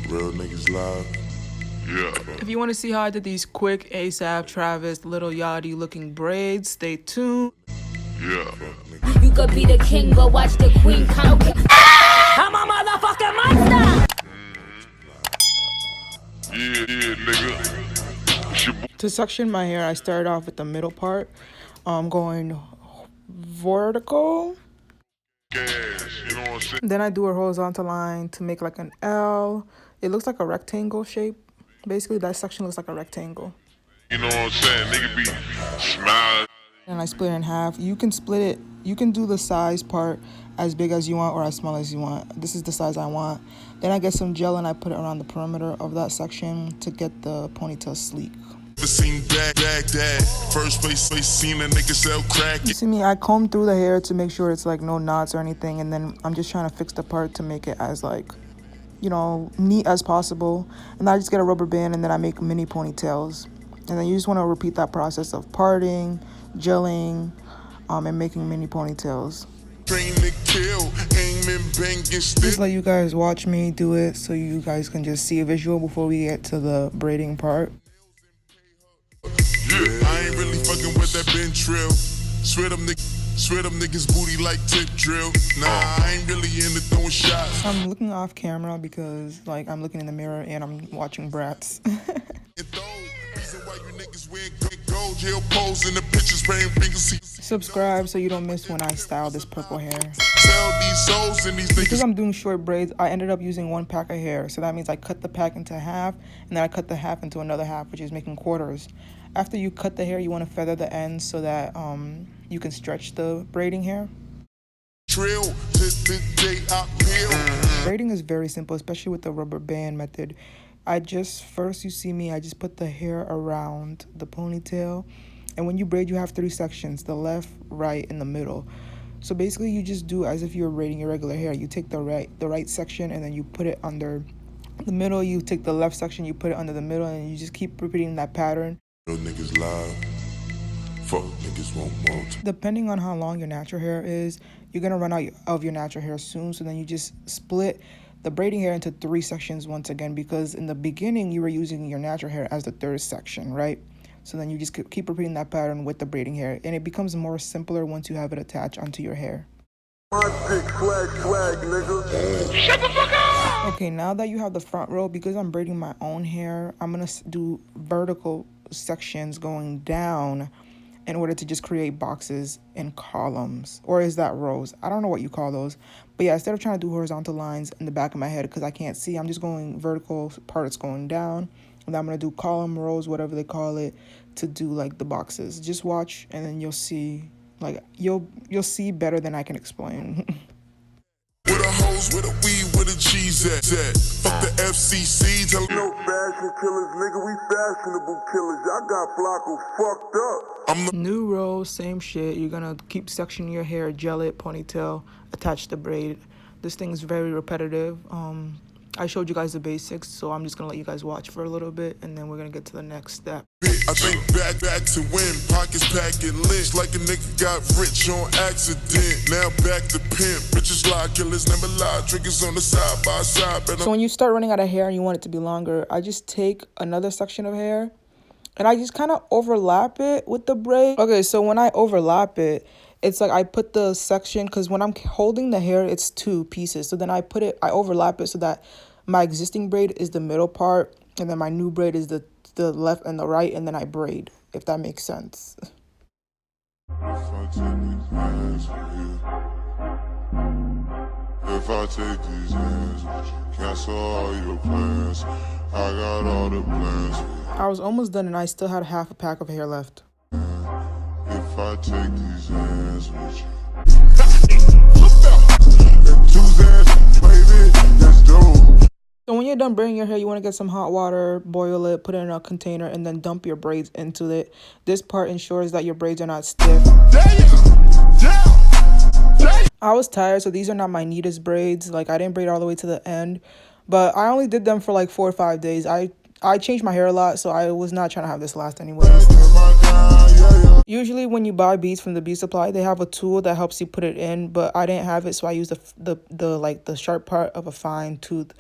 Real niggas live. Yeah. If you want to see how I did these quick ASAP Travis Lil Yachty looking braids, stay tuned. Yeah. You could be the king, but watch the queen come. I'm a motherfucking monster. Yeah, nigga. To section my hair, I started off with the middle part, going vertical. Gas, you know what I'm saying? Then I do a horizontal line to make like an L. It looks like a rectangle shape. Basically, that section looks like a rectangle. You know what I'm saying? Nigga be smiling. And I split it in half. You can split it. You can do the size part as big as you want or as small as you want. This is the size I want. Then I get some gel and I put it around the perimeter of that section to get the ponytail sleek. Seen Baghdad. First place seen a nigga sell crack. You see me, I comb through the hair to make sure it's like no knots or anything, and then I'm just trying to fix the part to make it as like, you know, neat as possible. And I just get a rubber band and then I make mini ponytails. And then you just want to repeat that process of parting, gelling, and making mini ponytails. Train to kill, aiming, banging, Just let you guys watch me do it so you guys can just see a visual before we get to the braiding part. Yeah, I ain't really fucking with that Ben Trill. Swear them niggas booty like tip drill. Nah, I ain't really into throwing shots. I'm looking off camera because like I'm looking in the mirror and I'm watching Brats. Subscribe so you don't miss when I style this purple hair. Because I'm doing short braids, I ended up using one pack of hair. So that means I cut the pack into half and then I cut the half into another half, which is making quarters. After you cut the hair, you want to feather the ends so that you can stretch the braiding hair. Braiding is very simple, especially with the rubber band method. First you see me, I just put the hair around the ponytail. And when you braid, you have 3 sections, the left, right, and the middle. So basically you just do as if you were braiding your regular hair. You take the right section and then you put it under the middle. You take the left section, you put it under the middle, and you just keep repeating that pattern. Real niggas live. Fuck niggas won't want. Depending on how long your natural hair is, you're gonna run out of your natural hair soon. So then you just split the braiding hair into 3 sections once again, because in the beginning you were using your natural hair as the 3rd section, right? So then you just keep repeating that pattern with the braiding hair, and it becomes more simpler once you have it attached onto your hair. Okay, now that you have the front row, because I'm braiding my own hair, I'm gonna do vertical sections going down in order to just create boxes and columns. Or is that rows? I don't know what you call those. But yeah, instead of trying to do horizontal lines in the back of my head because I can't see, I'm just going vertical parts going down. And then I'm gonna do column, rows, whatever they call it, to do like the boxes. Just watch and then you'll see, like you'll see better than I can explain. With a hose, with a weed, with a cheese at. Fuck the FCC. No fashion killers, nigga, we fashionable killers. Y'all got Flacco fucked up. New row, same shit. You're gonna keep sectioning your hair, gel it, ponytail, attach the braid. This thing is very repetitive. I showed you guys the basics, so I'm just gonna let you guys watch for a little bit, and then we're gonna get to the next step. I think back to win, pockets packing lynch like a nigga got rich on accident. Now back to pimp, bitches lie, killers never lie, triggers on the side by side. So when you start running out of hair and you want it to be longer, I just take another section of hair and I just kind of overlap it with the braid. Okay, so when I overlap it, it's like I put the section, because when I'm holding the hair, it's 2 pieces. So then I overlap it so that my existing braid is the middle part, and then my new braid is the left and the right, and then I braid, if that makes sense. If I take these hands, cancel all your plans. I got all the plans. I was almost done and I still had half a pack of hair left. If I take these hands with you. So when you're done braiding your hair, you want to get some hot water, boil it, put it in a container, and then dump your braids into it. This part ensures that your braids are not stiff. I was tired, so these are not my neatest braids. Like, I didn't braid all the way to the end, but I only did them for like 4 or 5 days. I changed my hair a lot, so I was not trying to have this last anyways. Usually when you buy beads from the bead supply, they have a tool that helps you put it in, but I didn't have it, so I used the sharp part of a fine tooth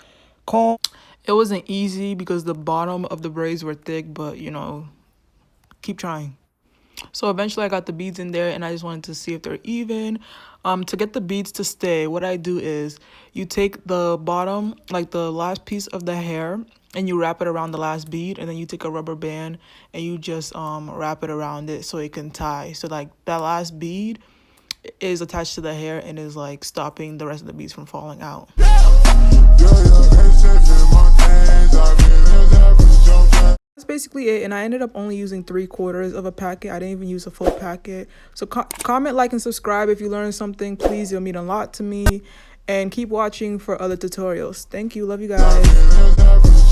comb. It wasn't easy because the bottom of the braids were thick, but you know, keep trying. So eventually I got the beads in there and I just wanted to see if they're even. To get the beads to stay, what I do is you take the bottom, like the last piece of the hair, and you wrap it around the last bead, and then you take a rubber band and you just wrap it around it so it can tie. So like that last bead is attached to the hair and is like stopping the rest of the beads from falling out. That's basically it, and I ended up only using 3/4 of a packet. I didn't even use a full packet. So comment, like, and subscribe if you learned something. Please, it'll mean a lot to me. And keep watching for other tutorials. Thank you. Love you guys.